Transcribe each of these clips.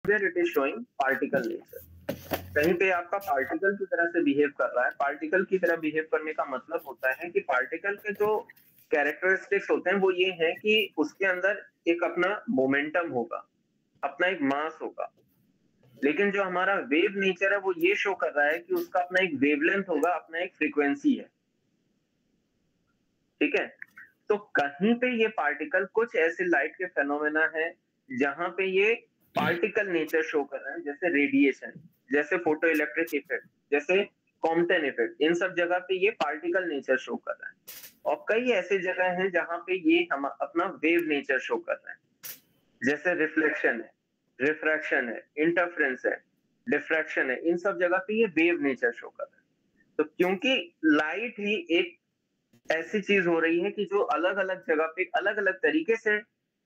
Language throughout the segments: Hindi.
Where it is showing particle nature. कहीं पे आपका पार्टिकल की तरह से बिहेव कर रहा है। पार्टिकल की तरह बिहेव करने का मतलब होता है कि पार्टिकल के जो कैरेक्टरिस्टिक्स होते हैं वो ये है कि उसके अंदर एक अपना मोमेंटम होगा, अपना एक मास होगा। लेकिन जो हमारा वेव नेचर है वो ये शो कर रहा है कि उसका अपना एक वेवलेंथ होगा, अपना एक फ्रीक्वेंसी है। ठीक है, तो कहीं पे ये पार्टिकल कुछ ऐसे लाइट के फेनोमेना है जहां पे ये पार्टिकल नेचर शो कर रहा है, जैसे रेडिएशन, जैसे फोटो इलेक्ट्रिक इफेक्ट, जैसे कॉम्पटन इफेक्ट। इन सब जगह पे ये पार्टिकल नेचर शो कर रहा है। और कई ऐसे जगह हैं जहां पे ये हम अपना वेव नेचर शो कर रहा है, जैसे रिफ्लेक्शन है, रिफ्रैक्शन है, इंटरफेरेंस है, डिफ्रैक्शन है। इन सब जगह पे ये वेव नेचर शो कर रहा है। तो क्योंकि लाइट ही एक ऐसी चीज हो रही है कि जो अलग अलग जगह पे अलग अलग तरीके से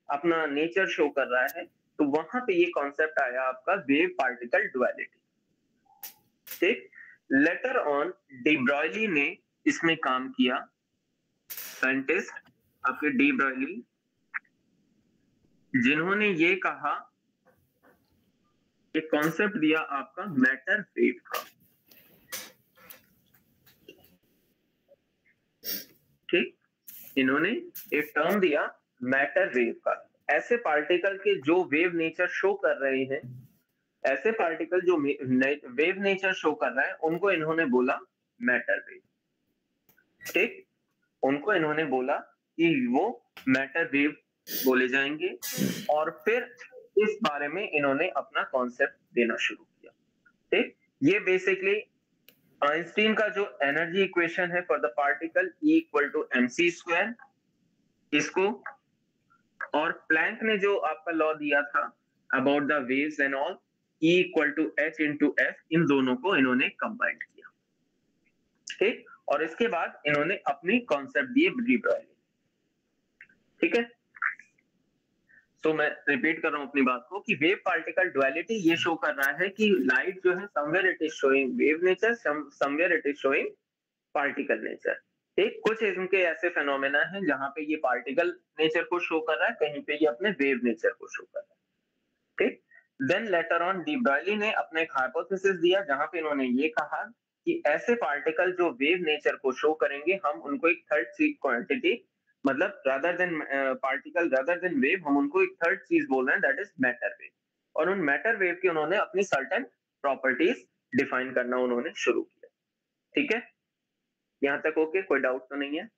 अपना नेचर शो कर रहा है, तो वहां पे ये कॉन्सेप्ट आया आपका वेव पार्टिकल डुअलिटी। ठीक, लेटर ऑन डी ब्रॉयली ने इसमें काम किया, साइंटिस्ट आपके डी ब्रॉयली, जिन्होंने ये कहा, एक कॉन्सेप्ट दिया आपका मैटर वेव का। ठीक, इन्होंने एक टर्म दिया मैटर वेव का। ऐसे पार्टिकल के जो वेव नेचर शो कर रहे हैं, ऐसे पार्टिकल जो वेव नेचर शो कर रहा है, उनको इन्होंने बोला मैटर वेव। ठीक, उनको इन्होंने बोला कि वो मैटर वेव बोले जाएंगे। और फिर इस बारे में इन्होंने अपना कॉन्सेप्ट देना शुरू किया। ठीक, ये बेसिकली आइंस्टीन का जो एनर्जी इक्वेशन है for the particle E equal to mc², इसको, और प्लैंक ने जो आपका लॉ दिया था about the waves and all, E equal to h into f, इन दोनों को इन्होंने कंबाइन किया। ठीक, और इसके बाद इन्होंने अपनी कॉन्सेप्ट दिए डी ब्रॉयली। ठीक है, तो मैं रिपीट कर रहा हूं अपनी बात को कि वेव पार्टिकल डुअलिटी ये शो कर रहा है कि लाइट जो है somewhere it is showing wave nature, somewhere it is showing particle nature. ठीक, कुछ इनके ऐसे फेनोमेना है जहां पे ये पार्टिकल नेचर को शो कर रहा है, कहीं पे ये अपने वेव नेचर को शो कर रहा है। ठीक, देन लेटर ऑन डी ब्रॉयली ने अपना एक हाइपोथेसिस दिया जहां पे इन्होंने ये कहा कि ऐसे पार्टिकल जो वेव नेचर को शो करेंगे, हम उनको एक थर्ड क्वांटिटी, मतलब rather than particle, rather than wave, हम उनको एक थर्ड चीज बोल रहे हैं, दैट इज मैटर वेव। और उन मैटर वेव की उन्होंने अपनी सर्टेन प्रॉपर्टीज डिफाइन करना उन्होंने शुरू किया। ठीक है, यहां तक ओके, कोई डाउट तो नहीं है?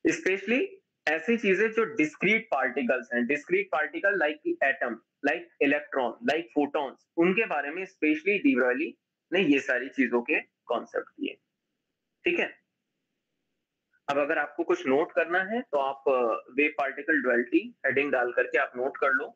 स्पेशली ऐसी चीजें जो डिस्क्रीट पार्टिकल्स हैं, discrete particle like atom, like electron, like photons, उनके बारे में स्पेशली डी ब्रॉयली ने ये सारी चीजों के कॉन्सेप्ट दिए। ठीक है, अब अगर आपको कुछ नोट करना है तो आप वेव पार्टिकल डुअलिटी हेडिंग डाल करके आप नोट कर लो।